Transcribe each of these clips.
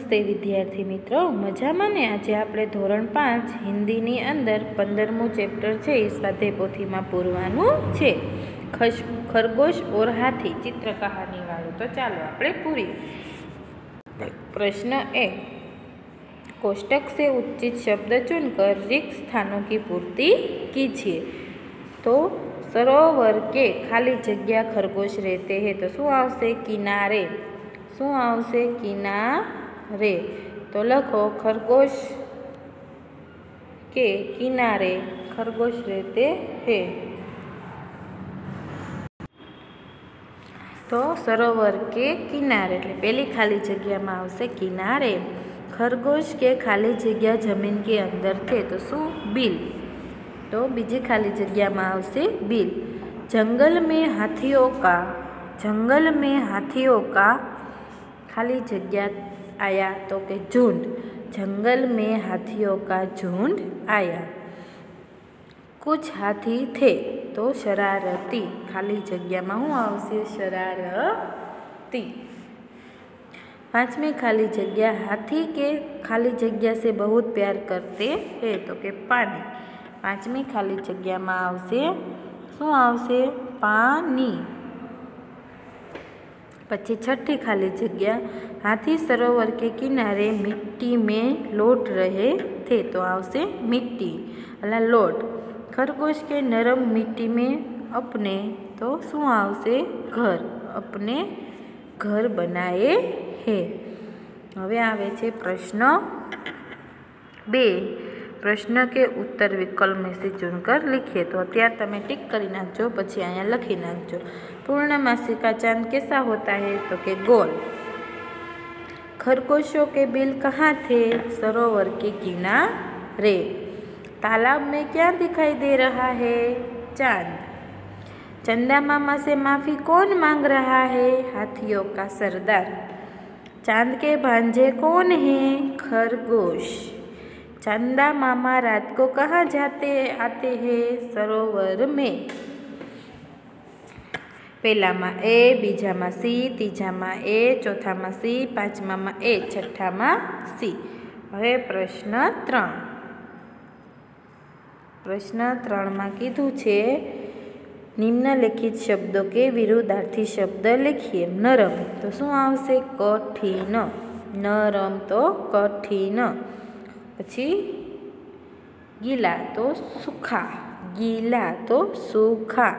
નમસ્તે વિદ્યાર્થી મિત્રો, મજામાં ને? આજે આપણે ધોરણ 5 હિન્દીની અંદર 15મું ચેપ્ટર છે એ સ્વાધ્યાય પોથીમાં પૂરવાનું છે, ખરગોશ ઓર હાથી ચિત્ર કહાની વાળું। તો ચાલો આપણે પૂરી। प्रश्न ए, कोष्टक से उचित शब्द चुनकर रिक्त स्थानों की पूर्ति कीजिए। तो सरोवर के खाली जगह खरगोश रहते हैं, तो शू आवशे? किनारे। शू आवशे? किनारे। तो लखो खरगोश के किनारे खरगोश रहते हैं। तो सरोवर के किनारे એટલે પહેલી ખાલી જગ્યામાં આવશે કિનારે। खरगोश के खाली जगह जमीन के अंदर थे, तो शू? बिल। तो बीजी खाली जग्याમાં આવશે बिल। जंगल में हाथियों का खाली जगह आया, तो के झुंड। जंगल में हाथियों का झुंड आया। कुछ हाथी थे, तो शरारती। खाली जग्याમાં શું આવશે? शरारती। 5वीं खाली जगह, हाथी के खाली जगह से बहुत प्यार करते हैं, तो के पानी। 5वीं खाली जग्याમાં આવશે શું આવશે? पानी। પછી 6ठी खाली जगह, हाथी सरोवर के किनारे मिट्टी में लौट रहे थे, तो आवશે मिट्टी अला लौट। खरगोश के नरम मिट्टी में अपने, तो शू आवશે? घर। अपने घर बनाए है। हवे आवे छे प्रश्न 2। प्रश्न के उत्तर विकल्प में से चुनकर लिखिए। तो अत्यार तमे टिक करी नाखजो, पछी अहींया लखी नाखजो। पूर्णमासी का चांद कैसा होता है? तो के गोल। खरगोशों के बिल कहाँ थे? सरोवर के किनारे। तालाब में क्या दिखाई दे रहा है? चांद। चंदा मामा से माफ़ी कौन मांग रहा है? हाथियों का सरदार। चांद के भांजे कौन हैं? खरगोश। चंदा मामा रात को कहाँ आते हैं? सरोवर में। पहलामा ए, बीजामा सी, तीजामा ए, चौथामा सी, पांचमामा ए, छठ्ठामा सी। हवे प्रश्न 3। प्रश्न 3 में कीधुं छे निम्नलिखित शब्दों के विरुद्धार्थी शब्द लिखिए। नरम, तो शू आवशे? कठिन। नरम तो कठिन। पछी गीला तो सूखा। गीला तो सूखा।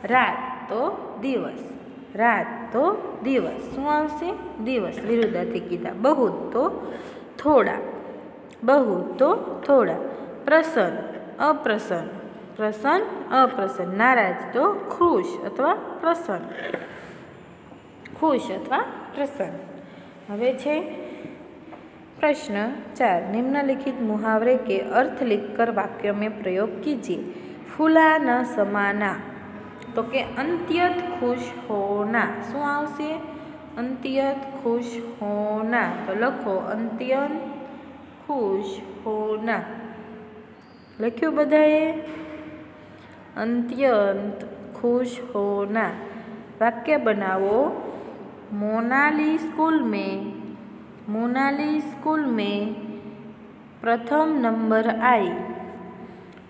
रात तो दिवस। रात तो दिवस। शू आवशे? दिवस। विरुद्धार्थी कीधा। बहुत तो थोड़ा। बहुत तो थोड़ा। प्रसन्न, अप्रसन्न। प्रसन्न, अप्रसन्न। नाराज तो खुश अथवा प्रसन्न। खुश अथवा प्रसन्न। हवे छे प्रश्न 4। निम्नलिखित मुहावरे के अर्थ लिखकर वाक्य में प्रयोग कीजिए। फूला न समाना, तो के अंत्यत खुश होना। शू आवशे? अंत्यत खुश होना। तो लखो अंत्यत खुश होना। लख्યું બધાએ? अंत्यत खुश होना। वाक्य बनावो। मोनाली स्कूल में प्रथम नंबर आई।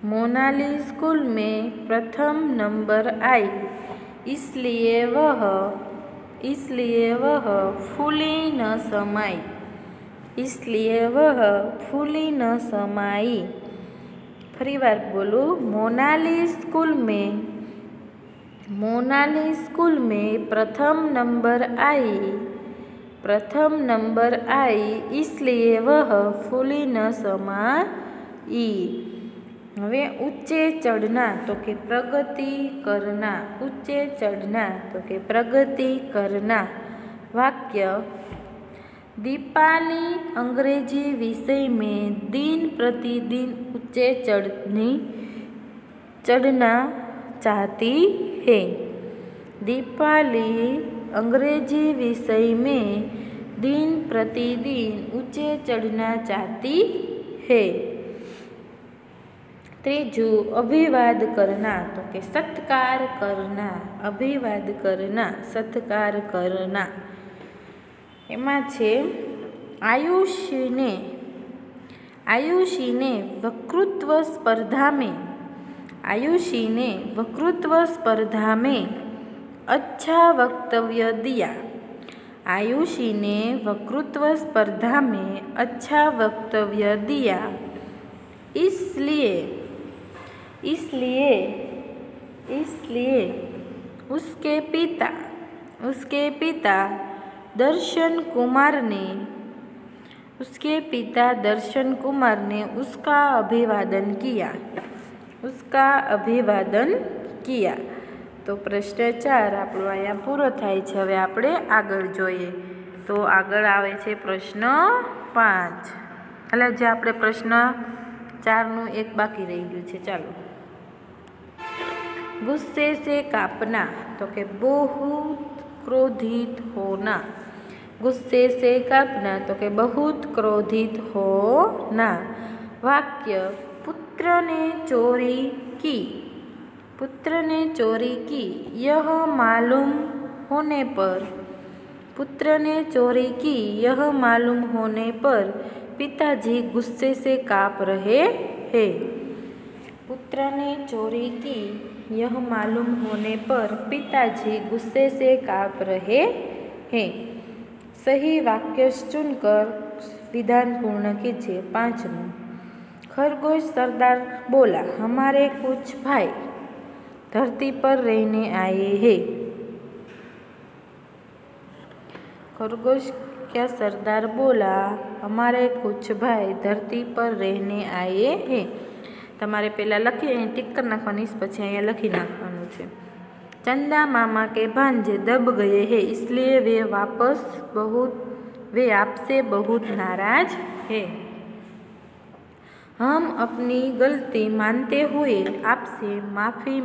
मोनाली स्कूल में प्रथम नंबर आई, इसलिए वह फूली न समाई। इसलिए वह फूली न समाई। फरी बार बोलू। मोनाली स्कूल में प्रथम नंबर आई, इसलिए वह फूली न समाई। हवे ऊंचे चढ़ना, तो के प्रगति करना। ऊंचे चढ़ना, तो के प्रगति करना। वाक्य। दीपाली अंग्रेजी विषय में दिन प्रतिदिन ऊंचे चढ़ना चाहती है। दीपाली अंग्रेजी विषय में दिन प्रतिदिन ऊंचे चढ़ना चाहती है। तीजू अभिवाद करना, तो के सत्कार करना। अभिवाद करना, सत्कार करना। एमां छे आयुषी ने वक्तृत्व स्पर्धा में अच्छा वक्तव्य दिया। आयुषी ने वक्तृत्व स्पर्धा में अच्छा वक्तव्य दिया। इसलिए उसके पिता दर्शन कुमार ने उसका अभिवादन किया। तो प्रश्न 4 આપણો અહીંયા પૂરો થાય છે। હવે આપણે આગળ જોઈએ તો આગળ આવે છે પ્રશ્ન 5। એટલે જે આપણે પ્રશ્ન 4નું એક બાકી રહી ગયું છે। ચાલો, गुस्से से कांपना तो के बहुत क्रोधित होना। गुस्से से कांपना तो के बहुत क्रोधित होना। वाक्य पुत्र ने चोरी की यह मालूम होने पर पिताजी गुस्से से काँप रहे हैं। पुत्र ने चोरी की यह मालूम होने पर पिताजी गुस्से से काँप रहे हैं। सही वाक्य चुनकर विधान पूर्ण कीजिए। 5वां, खरगोश सरदार बोला, हमारे कुछ भाई धरती पर रहने आए हैं। खरगोश क्या सरदार बोला, हमारे कुछ भाई धरती पर रहने आए हैं। तमारे पहला लखी टिक कर नाखवानी, पछी अहींया लखी नाखवानुं छे। चंदा मामा के भांजे दब गए हैं, इसलिए वे आपसे बहुत नाराज हैं। हम अपनी गलती मानते हुए आपसे माफ़ी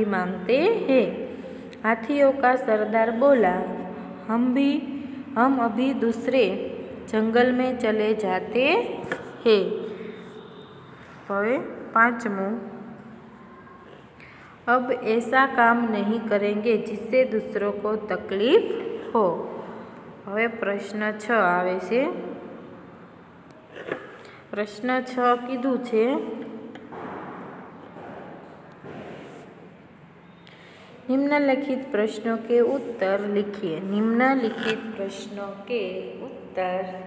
मांगते हैं। हाथियों का सरदार बोला, हम अभी दूसरे जंगल में चले जाते हैं। 5वां, अब ऐसा काम नहीं करेंगे जिससे दूसरों को तकलीफ हो। હવે પ્રશ્ન 6 આવે છે। પ્રશ્ન 6 કીધું છે, निम्नलिखित प्रश्नों के उत्तर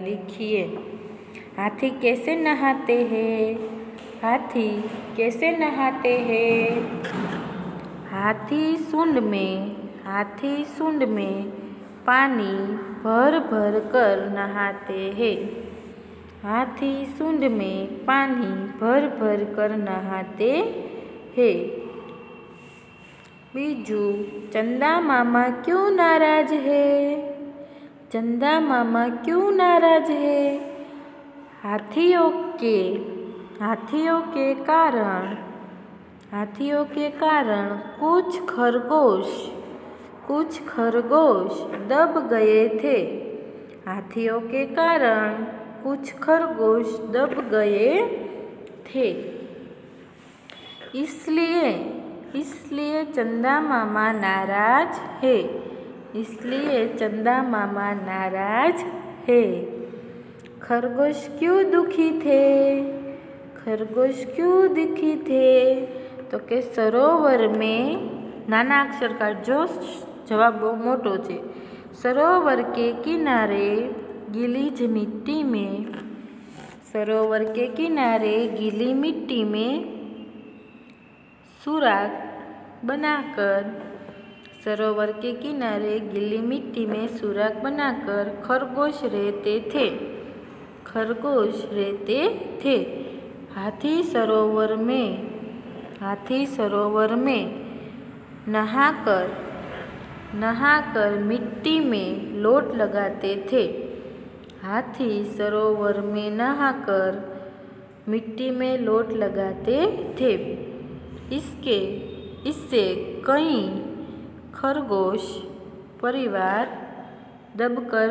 लिखिए। हाथी कैसे नहाते हैं? हाथी सूंड में पानी भर भर कर नहाते हैं। हाथी सूंड में पानी भर भर कर नहाते हैं। बीजू, चंदा मामा क्यों नाराज है? हाथियों के कारण कुछ खरगोश दब गए थे। हाथियों के कारण कुछ खरगोश दब गए थे। इसलिए चंदा मामा नाराज है। खरगोश क्यों दुखी थे? तो के सरोवर में, नाना अक्षर का जो जवाब बहुत मोटो है। सरोवर के किनारे गीली मिट्टी में सुराख बनाकर खरगोश रहते थे। हाथी सरोवर में नहाकर मिट्टी में लोट लगाते थे। हाथी सरोवर में नहाकर मिट्टी में लोट लगाते थे। इससे कई खरगोश परिवार दबकर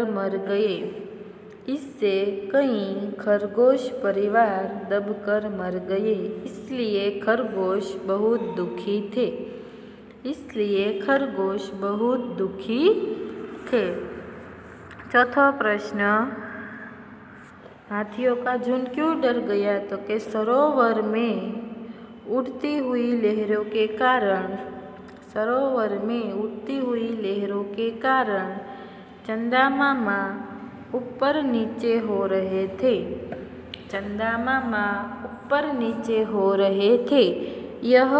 मर गए। इसलिए खरगोश बहुत दुखी थे। इसलिए खरगोश बहुत दुखी थे। चौथा प्रश्न, हाथियों का झुंड क्यों डर गया? तो कि सरोवर में उड़ती हुई लहरों के कारण, सरोवर में उड़ती हुई लहरों के कारण चंदा मामा ऊपर नीचे हो रहे थे। चंदा मामा ऊपर नीचे हो रहे थे। यह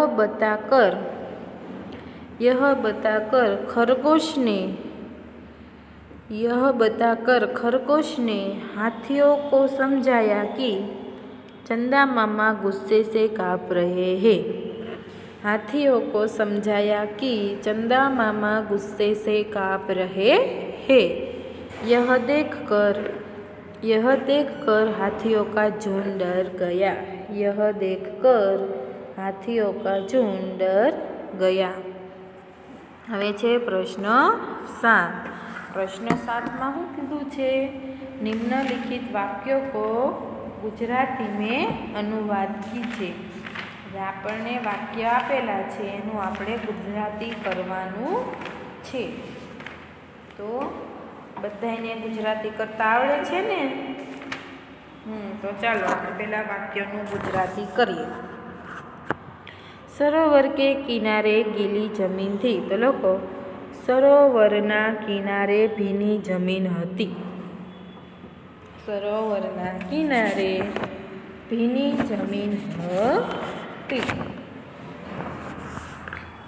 बताकर खरगोश ने हाथियों को समझाया कि चंदा मामा गुस्से से काँप रहे हैं। हाथियों को समझाया कि चंदा मामा गुस्से से काँप रहे हैं। यह देखकर हाथियों का झुंड डर गया। यह देखकर हाथियों का झुंड डर गया। હવે છે પ્રશ્ન 7। પ્રશ્ન 7માં શું કીધું છે? નિમ્નલિખિત વાક્યો કો ગુજરાતી में अनुवाद कीजिए। આપણને વાક્ય આપેલા છે એનું આપણે ગુજરાતી કરવાનું છે। તો બધાને ગુજરાતી કરતા આવડે છે ને? તો ચાલો આપણે પહેલાં વાક્યનું ગુજરાતી કરીએ। સરોવર કે કિનારે ગીલી જમીન थी। તો લોકો સરોવરના કિનારે ભીની જમીન હતી। સરોવરના કિનારે ભીની જમીન હતી।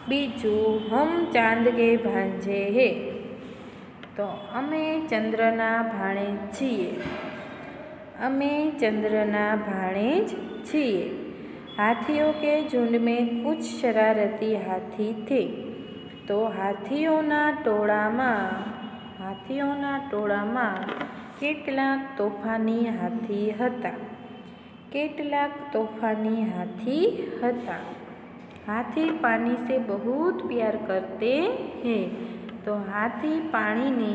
બીજું, હમ ચાંદ કે ભાંજે હે। તો અમે ચંદ્રના ભાણે છીએ। અમે ચંદ્રના ભાણે જ છીએ। हाथियों के झुंड में कुछ शरारती हाथी थे। तो हाथियों टोळाમાં કેટલાક તોફાની હાથી હતા। કેટલાક તોફાની હાથી હતા। हाथी पानी से बहुत प्यार करते हैं। तो हाथी पाણીને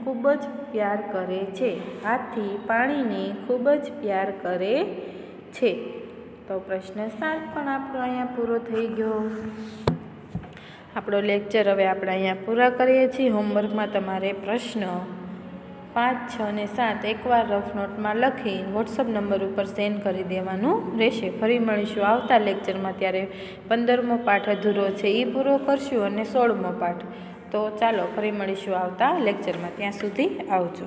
ખૂબ જ પ્યાર કરે છે। હાથી પાણીને ખૂબ જ પ્યાર કરે છે। તો પ્રશ્ન 7 પણ આપણો અહીંયા પૂરો થઈ ગયો। આપણો લેક્ચર હવે આપણે અહીંયા પૂરા કરીએ છીએ। હોમવર્કમાં તમારે પ્રશ્ન 5, 6 અને 7 એકવાર રફ નોટમાં લખી વોટ્સઅપ નંબર ઉપર સેન્ડ કરી દેવાનું રહેશે। ફરી મળીશું આવતા લેક્ચરમાં। ત્યારે 15મો પાઠ અધૂરો છે એ પૂરો કરશું અને 16મો પાઠ। તો ચાલો ફરી મળીશું આવતા લેક્ચરમાં। ત્યાં સુધી આવજો।